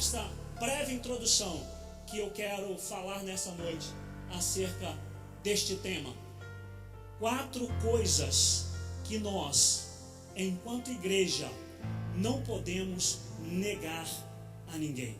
esta breve introdução que eu quero falar nessa noite acerca deste tema. 4 coisas que nós, enquanto igreja, não podemos negar a ninguém.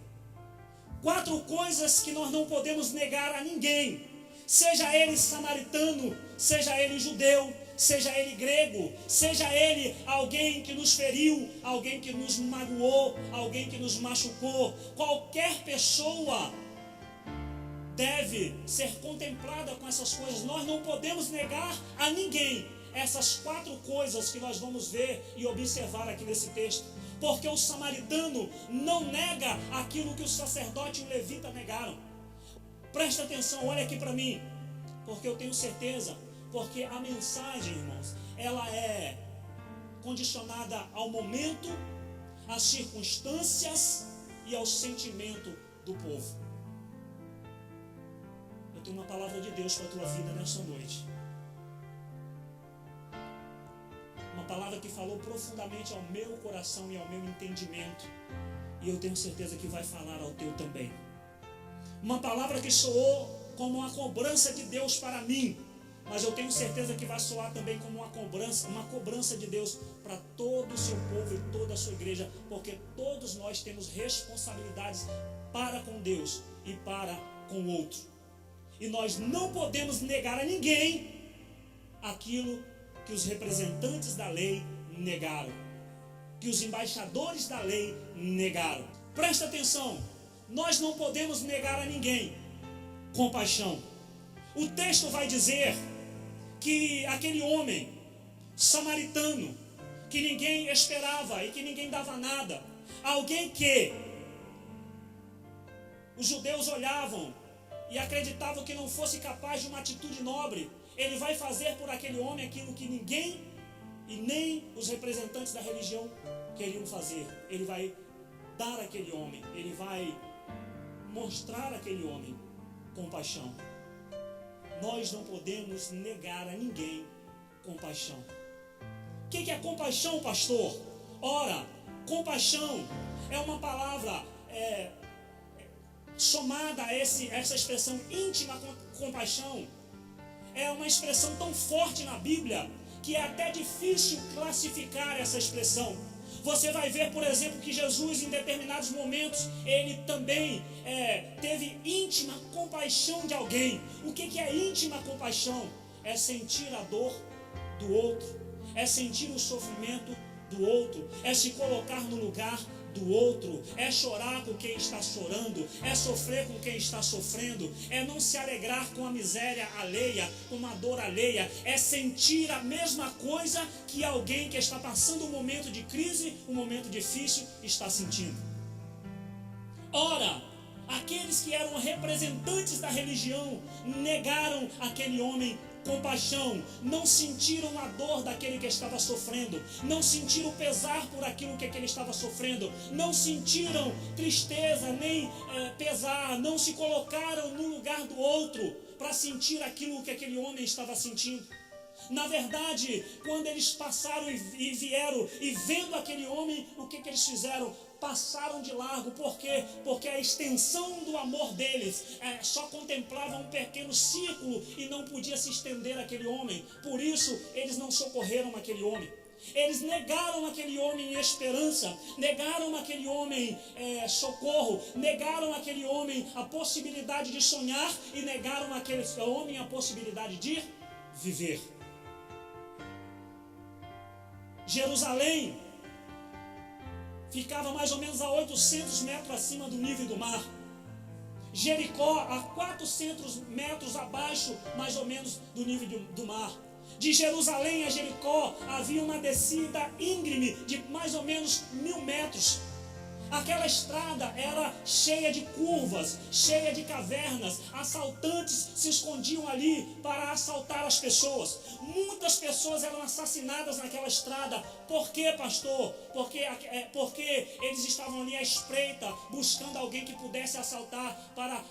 4 coisas que nós não podemos negar a ninguém, seja ele samaritano, seja ele judeu, seja ele grego, seja ele alguém que nos feriu, alguém que nos magoou, alguém que nos machucou. Qualquer pessoa deve ser contemplada com essas coisas. Nós não podemos negar a ninguém essas 4 coisas que nós vamos ver e observar aqui nesse texto. Porque o samaritano não nega aquilo que o sacerdote e o levita negaram. Presta atenção, olha aqui para mim, porque eu tenho certeza, porque a mensagem, irmãos, ela é condicionada ao momento, às circunstâncias e ao sentimento do povo. Eu tenho uma palavra de Deus para a tua vida nessa noite. Uma palavra que falou profundamente ao meu coração e ao meu entendimento. E eu tenho certeza que vai falar ao teu também. Uma palavra que soou como uma cobrança de Deus para mim. Mas eu tenho certeza que vai soar também como uma cobrança de Deus para todo o seu povo e toda a sua igreja. Porque todos nós temos responsabilidades para com Deus e para com o outro. E nós não podemos negar a ninguém aquilo que os representantes da lei negaram, que os embaixadores da lei negaram. Presta atenção, nós não podemos negar a ninguém compaixão. O texto vai dizer que aquele homem samaritano, que ninguém esperava e que ninguém dava nada, alguém que os judeus olhavam e acreditavam que não fosse capaz de uma atitude nobre, ele vai fazer por aquele homem aquilo que ninguém e nem os representantes da religião queriam fazer. Ele vai dar àquele homem, ele vai mostrar àquele homem compaixão. Nós não podemos negar a ninguém compaixão. O que é compaixão, pastor? Ora, compaixão é uma palavra somada a essa expressão íntima, compaixão. É uma expressão tão forte na Bíblia que é até difícil classificar essa expressão. Você vai ver, por exemplo, que Jesus, em determinados momentos, ele também teve íntima compaixão de alguém. O que é íntima compaixão? É sentir a dor do outro, é sentir o sofrimento do outro, é se colocar no lugar do outro, é chorar com quem está chorando, é sofrer com quem está sofrendo, é não se alegrar com a miséria alheia, com a dor alheia, é sentir a mesma coisa que alguém que está passando um momento de crise, um momento difícil, está sentindo. Ora, aqueles que eram representantes da religião negaram aquele homem compaixão, não sentiram a dor daquele que estava sofrendo, não sentiram pesar por aquilo que ele estava sofrendo, não sentiram tristeza nem pesar, não se colocaram no lugar do outro para sentir aquilo que aquele homem estava sentindo. Na verdade, quando eles passaram e vieram e vendo aquele homem, o que eles fizeram? Passaram de largo. Por quê? Porque a extensão do amor deles só contemplava um pequeno círculo e não podia se estender àquele homem. Por isso, eles não socorreram aquele homem. Eles negaram aquele homem esperança, negaram aquele homem socorro, negaram aquele homem a possibilidade de sonhar e negaram aquele homem a possibilidade de viver. Jerusalém ficava mais ou menos a 800 metros acima do nível do mar. Jericó a 400 metros abaixo, mais ou menos, do nível do mar. De Jerusalém a Jericó havia uma descida íngreme de mais ou menos 1000 metros. Aquela estrada era cheia de curvas, cheia de cavernas. Assaltantes se escondiam ali para assaltar as pessoas. Muitas pessoas eram assassinadas naquela estrada. Por quê, pastor? Porque eles estavam ali à espreita, buscando alguém que pudesse assaltar para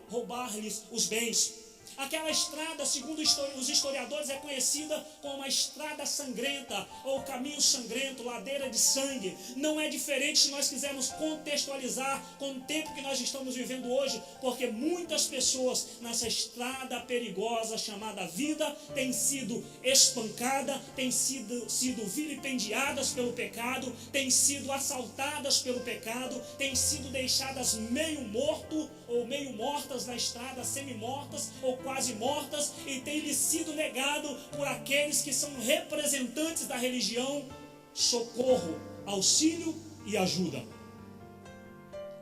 roubar-lhes os bens. Aquela estrada, segundo os historiadores, é conhecida como a estrada sangrenta, ou caminho sangrento, ladeira de sangue. Não é diferente se nós quisermos contextualizar com o tempo que nós estamos vivendo hoje, porque muitas pessoas nessa estrada perigosa chamada vida têm sido espancadas, têm sido vilipendiadas pelo pecado, têm sido assaltadas pelo pecado, têm sido deixadas meio morto ou meio mortas na estrada, semi-mortas ou quase mortas, e tem lhe sido negado por aqueles que são representantes da religião socorro, auxílio e ajuda.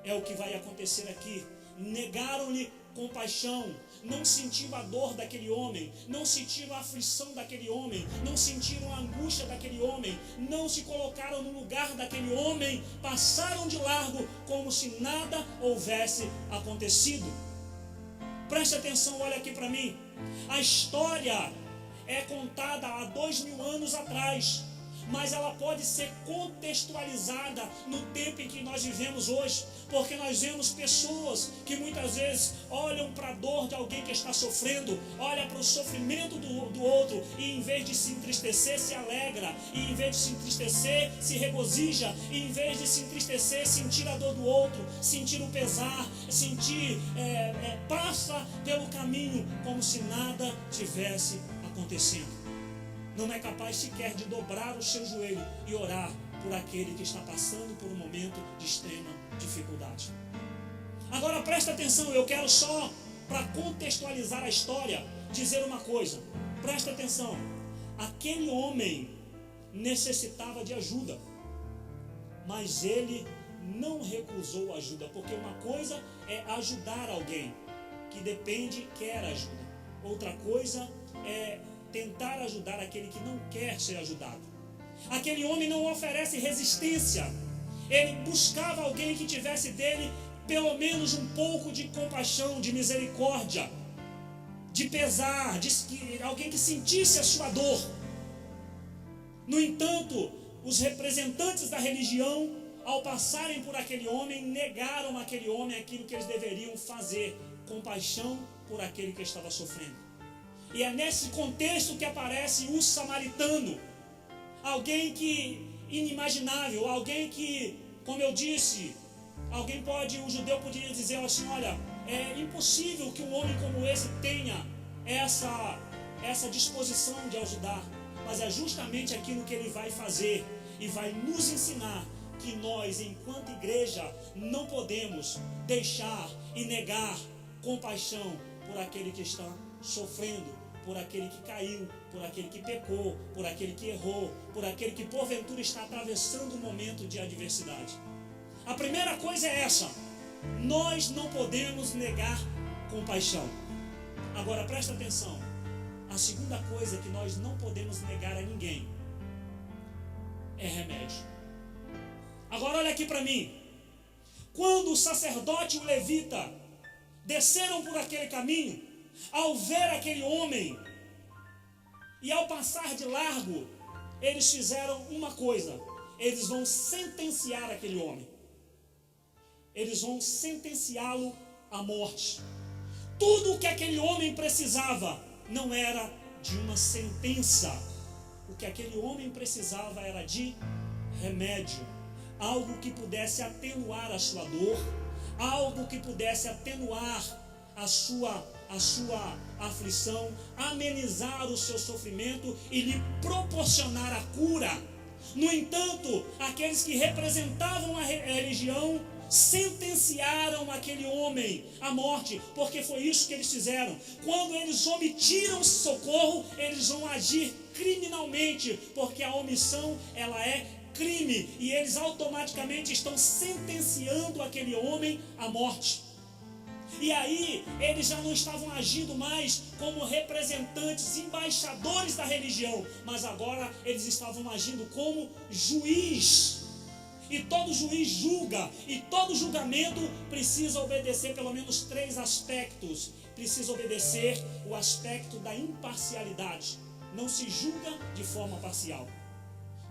É o que vai acontecer aqui. Negaram-lhe compaixão, não sentiram a dor daquele homem, não sentiram a aflição daquele homem, não sentiram a angústia daquele homem, não se colocaram no lugar daquele homem, passaram de largo como se nada houvesse acontecido. Preste atenção, olha aqui para mim. A história é contada há 2000 anos atrás, mas ela pode ser contextualizada no tempo em que nós vivemos hoje, porque nós vemos pessoas que muitas vezes olham para a dor de alguém que está sofrendo, olham para o sofrimento do outro, e em vez de se entristecer, se alegra, e em vez de se entristecer, se regozija, e em vez de se entristecer, sentir a dor do outro, sentir o pesar, passa pelo caminho como se nada tivesse acontecendo. Não é capaz sequer de dobrar o seu joelho e orar por aquele que está passando por um momento de extrema dificuldade. Agora presta atenção, eu quero só, para contextualizar a história, dizer uma coisa. Presta atenção, aquele homem necessitava de ajuda, mas ele não recusou ajuda, porque uma coisa é ajudar alguém que depende, quer ajuda. Outra coisa é tentar ajudar aquele que não quer ser ajudado. Aquele homem não oferece resistência. Ele buscava alguém que tivesse dele pelo menos um pouco de compaixão, de misericórdia, de pesar, alguém que sentisse a sua dor. No entanto, os representantes da religião, ao passarem por aquele homem, negaram àquele homem aquilo que eles deveriam fazer: compaixão por aquele que estava sofrendo. E é nesse contexto que aparece o samaritano, alguém que inimaginável, alguém que, como eu disse, o judeu poderia dizer assim: olha, é impossível que um homem como esse tenha essa disposição de ajudar, mas é justamente aquilo que ele vai fazer e vai nos ensinar que nós, enquanto igreja, não podemos deixar e negar compaixão por aquele que está sofrendo, por aquele que caiu, por aquele que pecou, por aquele que errou, por aquele que porventura está atravessando um momento de adversidade. A primeira coisa é essa: nós não podemos negar compaixão. Agora presta atenção, a segunda coisa que nós não podemos negar a ninguém é remédio. Agora olha aqui para mim. Quando o sacerdote e o levita desceram por aquele caminho, ao ver aquele homem e ao passar de largo, eles fizeram uma coisa: eles vão sentenciar aquele homem, eles vão sentenciá-lo à morte. Tudo o que aquele homem precisava não era de uma sentença, o que aquele homem precisava era de remédio, algo que pudesse atenuar a sua dor, algo que pudesse atenuar a sua aflição, amenizar o seu sofrimento e lhe proporcionar a cura. No entanto, aqueles que representavam a religião sentenciaram aquele homem à morte, porque foi isso que eles fizeram. Quando eles omitiram socorro, eles vão agir criminalmente, porque a omissão, ela é crime, e eles automaticamente estão sentenciando aquele homem à morte. E aí, eles já não estavam agindo mais como representantes, embaixadores da religião, mas agora eles estavam agindo como juiz. E todo juiz julga, e todo julgamento precisa obedecer pelo menos 3 aspectos. Precisa obedecer o aspecto da imparcialidade. Não se julga de forma parcial.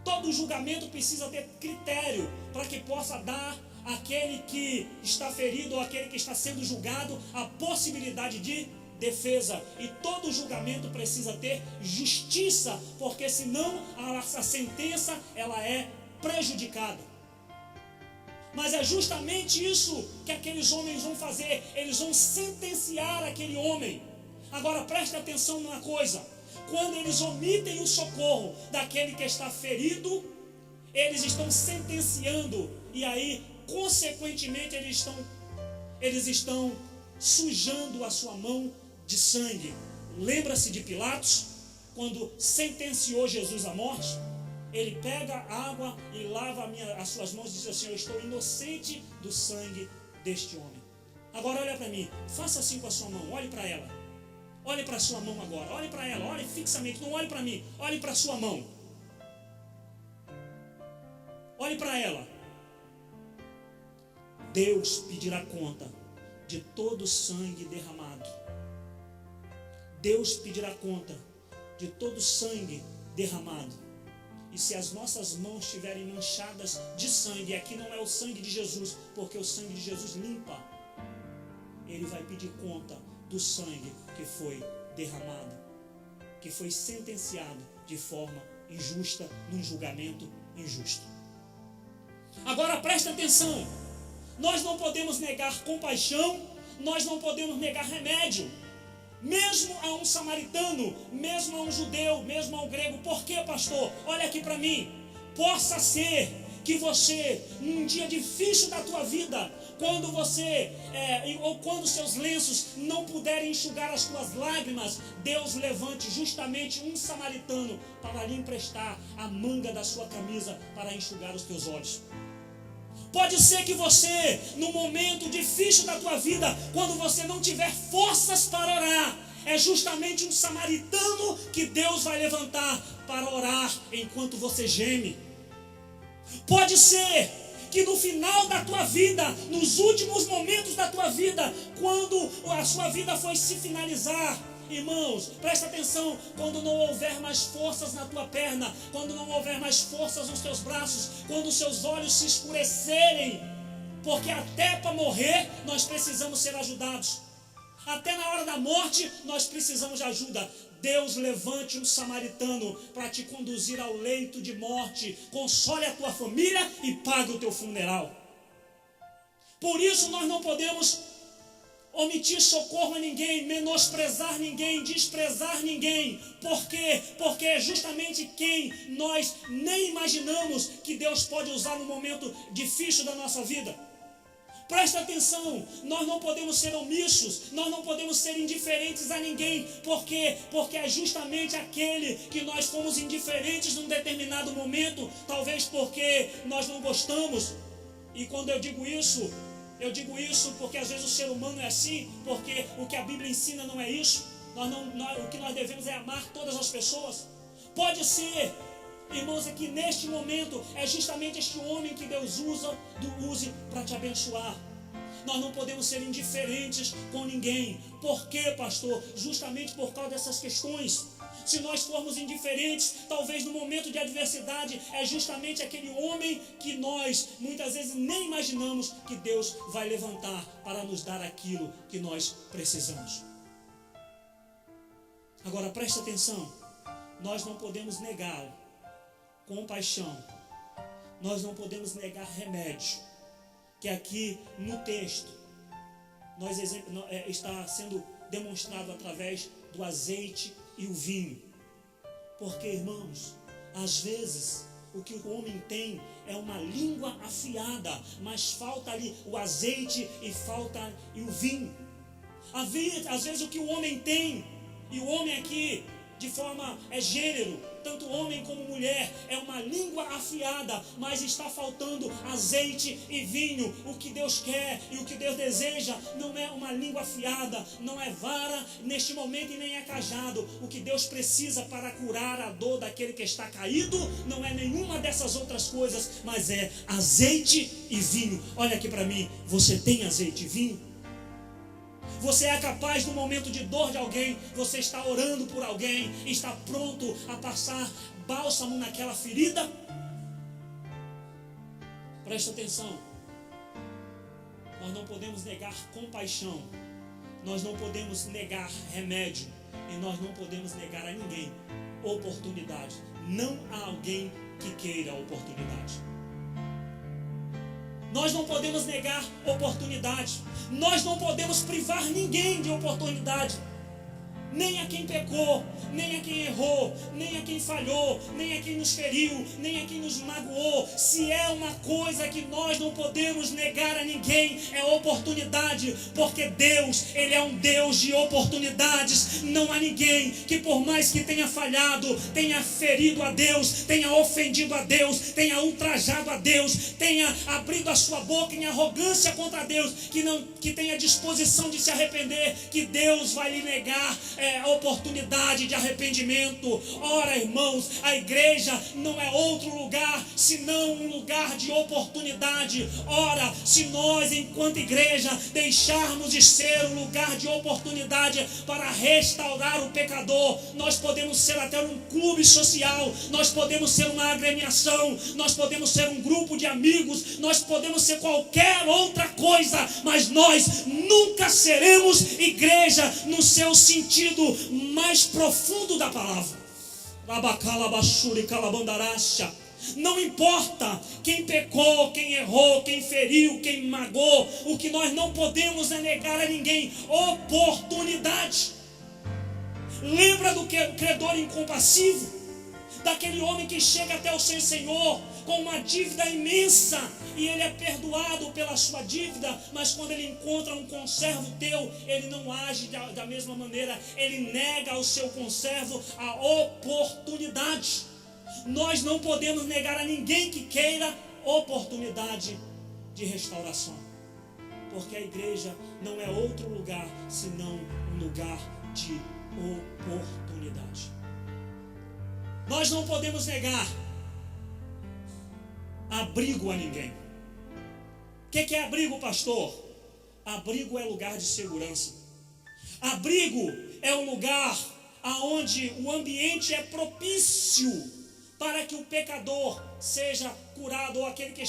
Todo julgamento precisa ter critério para que possa dar àquele que está ferido ou àquele que está sendo julgado a possibilidade de defesa, e todo julgamento precisa ter justiça, porque senão a sentença ela é prejudicada. Mas é justamente isso que aqueles homens vão fazer, eles vão sentenciar aquele homem. Agora preste atenção numa coisa: quando eles omitem o socorro daquele que está ferido, eles estão sentenciando, e aí consequentemente eles estão sujando a sua mão de sangue. Lembra-se de Pilatos, quando sentenciou Jesus à morte? Ele pega a água e lava as suas mãos e diz assim: eu estou inocente do sangue deste homem. Agora olha para mim, faça assim com a sua mão, olhe para ela. Olhe para a sua mão agora, olhe para ela, olhe fixamente, não olhe para mim, olhe para a sua mão. Olhe para ela. Deus pedirá conta de todo o sangue derramado. Deus pedirá conta de todo o sangue derramado. E se as nossas mãos estiverem manchadas de sangue, aqui não é o sangue de Jesus, porque o sangue de Jesus limpa, Ele vai pedir conta do sangue que foi derramado, que foi sentenciado de forma injusta, num julgamento injusto. Agora presta atenção, nós não podemos negar compaixão, nós não podemos negar remédio, mesmo a um samaritano, mesmo a um judeu, mesmo ao grego. Por quê, pastor? Olha aqui para mim. Possa ser que você, num dia difícil da tua vida, quando você, ou quando seus lenços não puderem enxugar as tuas lágrimas, Deus levante justamente um samaritano para lhe emprestar a manga da sua camisa para enxugar os teus olhos. Pode ser que você, no momento difícil da tua vida, quando você não tiver forças para orar, é justamente um samaritano que Deus vai levantar para orar enquanto você geme. Pode ser que no final da tua vida, nos últimos momentos da tua vida, quando a sua vida foi se finalizar, irmãos, presta atenção, quando não houver mais forças na tua perna, quando não houver mais forças nos teus braços, quando os seus olhos se escurecerem, porque até para morrer nós precisamos ser ajudados, até na hora da morte nós precisamos de ajuda. Deus levante um samaritano para te conduzir ao leito de morte, console a tua família e pague o teu funeral. Por isso nós não podemos omitir socorro a ninguém, menosprezar ninguém, desprezar ninguém. Por quê? Porque é justamente quem nós nem imaginamos que Deus pode usar no momento difícil da nossa vida. Presta atenção, nós não podemos ser omissos, nós não podemos ser indiferentes a ninguém. Por quê? Porque é justamente aquele que nós fomos indiferentes num determinado momento, talvez porque nós não gostamos. E quando eu digo isso porque às vezes o ser humano é assim, porque o que a Bíblia ensina não é isso. O que nós devemos é amar todas as pessoas. Pode ser, irmãos, é que neste momento é justamente este homem que Deus use para te abençoar. Nós não podemos ser indiferentes com ninguém. Por quê, pastor? Justamente por causa dessas questões. Se nós formos indiferentes, talvez no momento de adversidade, é justamente aquele homem que nós muitas vezes nem imaginamos que Deus vai levantar para nos dar aquilo que nós precisamos. Agora preste atenção, nós não podemos negar compaixão, nós não podemos negar remédio, que aqui no texto está sendo demonstrado através do azeite e o vinho. Porque, irmãos, às vezes o que o homem tem é uma língua afiada, mas falta ali o azeite e falta o vinho. Às vezes o que o homem tem, e o homem aqui de forma gênero, tanto homem como mulher, é uma língua afiada, mas está faltando azeite e vinho. O que Deus quer e o que Deus deseja não é uma língua afiada, não é vara neste momento e nem é cajado. O que Deus precisa para curar a dor daquele que está caído não é nenhuma dessas outras coisas, mas é azeite e vinho. Olha aqui para mim, você tem azeite e vinho? Você é capaz, no momento de dor de alguém, você está orando por alguém, está pronto a passar bálsamo naquela ferida? Presta atenção, nós não podemos negar compaixão, nós não podemos negar remédio e nós não podemos negar a ninguém oportunidade. Não há alguém que queira a oportunidade. Nós não podemos negar oportunidade. Nós não podemos privar ninguém de oportunidade. Nem a quem pecou, nem a quem errou, nem a quem falhou, nem a quem nos feriu, nem a quem nos magoou. Se é uma coisa que nós não podemos negar a ninguém, é oportunidade, porque Deus, Ele é um Deus de oportunidades. Não há ninguém que, por mais que tenha falhado, tenha ferido a Deus, tenha ofendido a Deus, tenha ultrajado a Deus, tenha abrido a sua boca em arrogância contra Deus, que tenha disposição de se arrepender, que Deus vai lhe negar a oportunidade de arrependimento. Ora, irmãos, a igreja não é outro lugar senão um lugar de oportunidade. Ora, se nós, enquanto igreja, deixarmos de ser um lugar de oportunidade para restaurar o pecador, nós podemos ser até um clube social, nós podemos ser uma agremiação, nós podemos ser um grupo de amigos, nós podemos ser qualquer outra coisa, mas nós nunca seremos igreja no seu sentido mais profundo da palavra. Não importa quem pecou, quem errou, quem feriu, quem magoou, o que nós não podemos é negar a ninguém oportunidade. Lembra do credor incompassivo, daquele homem que chega até o seu Senhor com uma dívida imensa e ele é perdoado pela sua dívida, mas quando ele encontra um conservo teu, ele não age da mesma maneira, ele nega ao seu conservo a oportunidade. Nós não podemos negar a ninguém que queira oportunidade de restauração, porque a igreja não é outro lugar senão um lugar de oportunidade. Nós não podemos negar abrigo a ninguém. O que é abrigo, pastor? Abrigo é lugar de segurança. Abrigo é um lugar onde o ambiente é propício para que o pecador seja curado, ou aquele que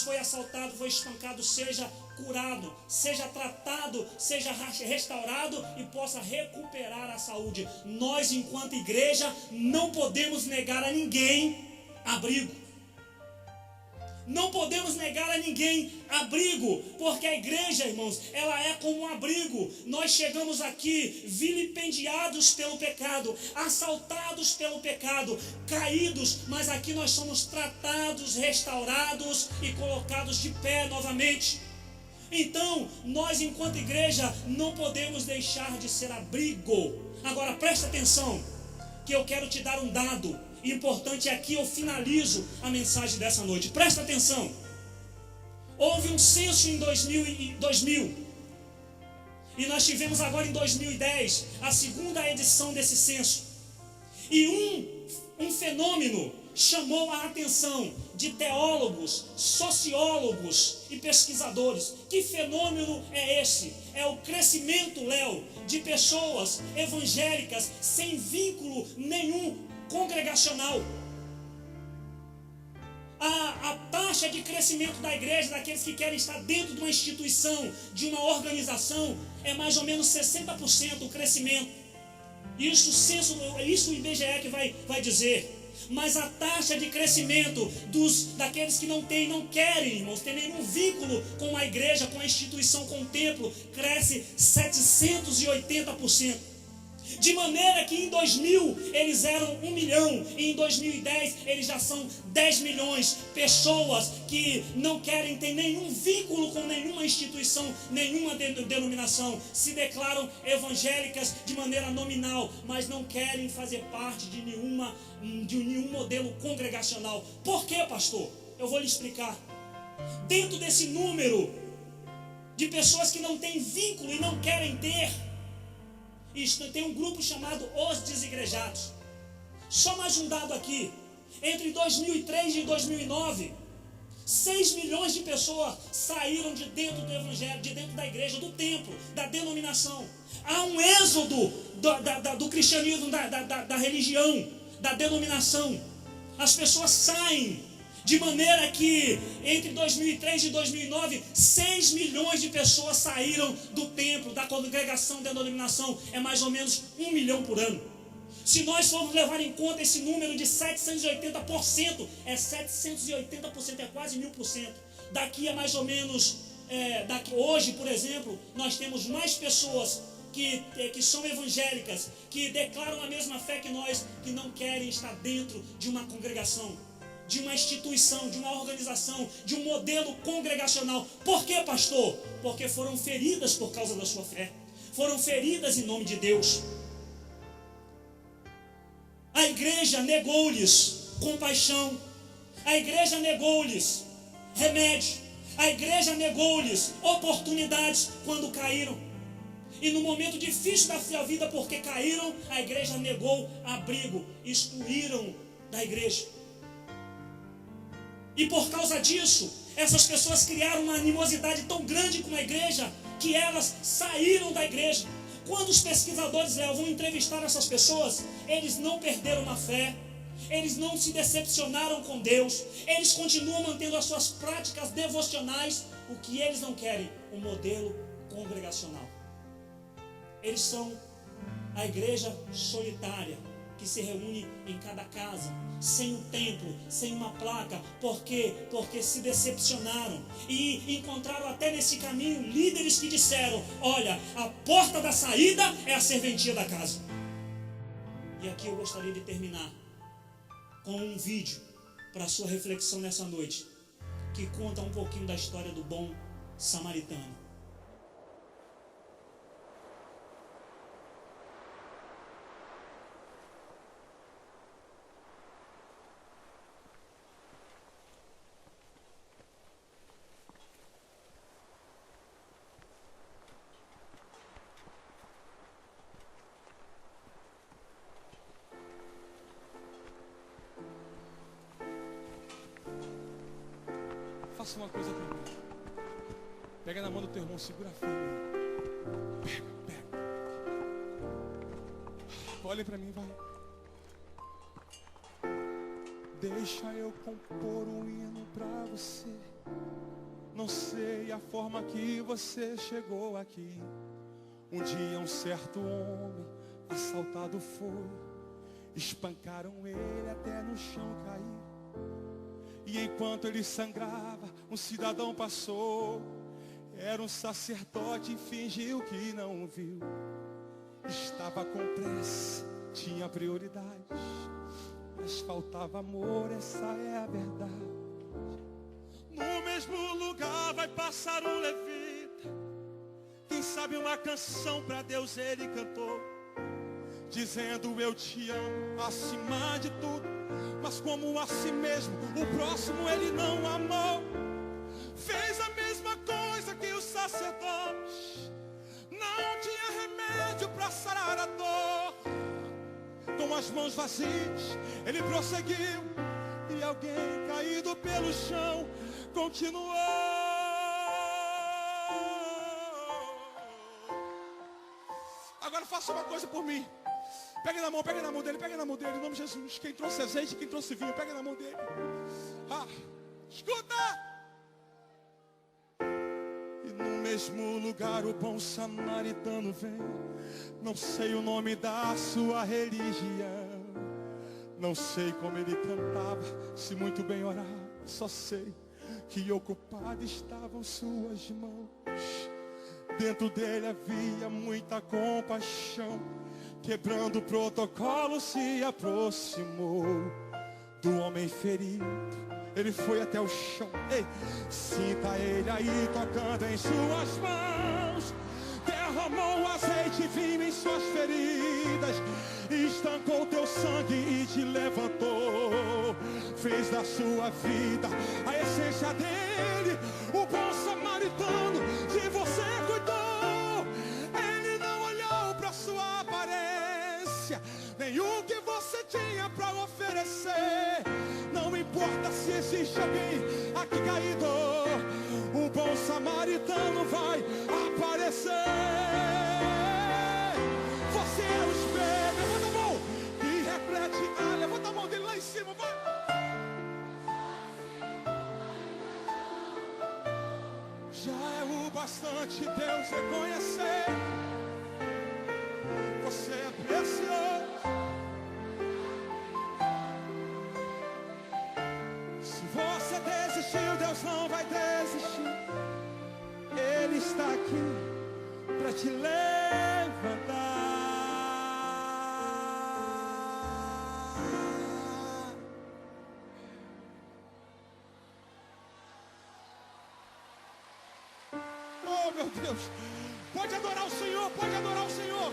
foi assaltado, foi espancado, seja curado, seja tratado, seja restaurado e possa recuperar a saúde. Nós, enquanto igreja, não podemos negar a ninguém abrigo. Não podemos negar a ninguém abrigo, porque a igreja, irmãos, ela é como um abrigo. Nós chegamos aqui vilipendiados pelo pecado, assaltados pelo pecado, caídos, mas aqui nós somos tratados, restaurados e colocados de pé novamente. Então, nós, enquanto igreja, não podemos deixar de ser abrigo. Agora, presta atenção, que eu quero te dar um dado importante. Aqui eu finalizo a mensagem dessa noite. Presta atenção. Houve um censo em 2000 e nós tivemos agora em 2010 a segunda edição desse censo. E um fenômeno chamou a atenção de teólogos, sociólogos e pesquisadores. Que fenômeno é esse? É o crescimento, Léo, de pessoas evangélicas sem vínculo nenhum congregacional. A taxa de crescimento da igreja, daqueles que querem estar dentro de uma instituição, de uma organização, é mais ou menos 60% o crescimento. Isso o IBGE que vai dizer. Mas a taxa de crescimento daqueles que não querem, irmãos, ter nenhum vínculo com a igreja, com a instituição, com o templo, cresce 780%. De maneira que em 2000 eles eram 1 milhão e em 2010 eles já são 10 milhões. Pessoas que não querem ter nenhum vínculo com nenhuma instituição, nenhuma denominação, se declaram evangélicas de maneira nominal, mas não querem fazer parte de nenhum modelo congregacional. Por quê, pastor? Eu vou lhe explicar. Dentro desse número de pessoas que não têm vínculo e não querem ter, tem um grupo chamado Os Desigrejados. Só mais um dado aqui. Entre 2003 e 2009, 6 milhões de pessoas saíram de dentro do evangelho, de dentro da igreja, do templo, da denominação. Há um êxodo do cristianismo, da religião, da denominação. As pessoas saem. De maneira que entre 2003 e 2009, 6 milhões de pessoas saíram do templo, da congregação, da denominação. É mais ou menos 1 milhão por ano. Se nós formos levar em conta esse número de 780%, é 780%, é quase 1000%. Daqui a mais ou menos, hoje, por exemplo, nós temos mais pessoas que são evangélicas, que declaram a mesma fé que nós, que não querem estar dentro de uma congregação, de uma instituição, de uma organização, de um modelo congregacional. Por quê, pastor? Porque foram feridas por causa da sua fé, foram feridas em nome de Deus. A igreja negou-lhes compaixão, a igreja negou-lhes remédio, a igreja negou-lhes oportunidades quando caíram. E no momento difícil da sua vida, porque caíram, a igreja negou abrigo, excluíram da igreja. E por causa disso, essas pessoas criaram uma animosidade tão grande com a igreja, que elas saíram da igreja. Quando os pesquisadores vão entrevistar essas pessoas, eles não perderam a fé, eles não se decepcionaram com Deus, eles continuam mantendo as suas práticas devocionais. O que eles não querem? Um modelo congregacional. Eles são a igreja solitária, que se reúne em cada casa, sem um templo, sem uma placa. Por quê? Porque se decepcionaram e encontraram até nesse caminho líderes que disseram: olha, a porta da saída é a serventia da casa. E aqui eu gostaria de terminar com um vídeo para a sua reflexão nessa noite, que conta um pouquinho da história do bom samaritano. Faça uma coisa pra mim. Pega na mão do teu irmão, segura firme. Pega. Olhem pra mim, vai. Deixa eu compor um hino pra você. Não sei a forma que você chegou aqui. Um dia um certo homem assaltado foi. Espancaram ele até no chão cair. E enquanto ele sangrava, um cidadão passou. Era um sacerdote e fingiu que não viu. Estava com pressa, tinha prioridades, mas faltava amor, essa é a verdade. No mesmo lugar vai passar um levita. Quem sabe uma canção para Deus ele cantou, dizendo: eu te amo acima de tudo. Mas como a si mesmo, o próximo ele não amou. Fez a mesma coisa que os sacerdotes. Não tinha remédio para sarar a dor. Com as mãos vazias, ele prosseguiu. E alguém caído pelo chão continuou. Agora faça uma coisa por mim. Pega na mão dele, em nome de Jesus. Quem trouxe azeite, quem trouxe vinho, pega na mão dele. Escuta! E no mesmo lugar o bom samaritano vem. Não sei o nome da sua religião, não sei como ele cantava, se muito bem orava. Só sei que ocupadas estavam suas mãos. Dentro dele havia muita compaixão. Quebrando o protocolo, se aproximou do homem ferido. Ele foi até o chão. Ei, sinta ele aí tocando em suas mãos. Derramou azeite e vinho em suas feridas. Estancou teu sangue e te levantou. Fez da sua vida a essência dele. O bom samaritano de você cuidou. Ele não olhou para sua aparência, nem o que você tinha para oferecer. Não importa se existe alguém aqui caído, o bom samaritano vai aparecer. Você é o espelho. Levanta a mão e reflete. Levanta a mão dele lá em cima, vai. Ante Deus reconhecer, você é precioso. Se você desistiu, Deus não vai desistir. Ele está aqui para te levantar. Oh, meu Deus, pode adorar o Senhor, pode adorar o Senhor.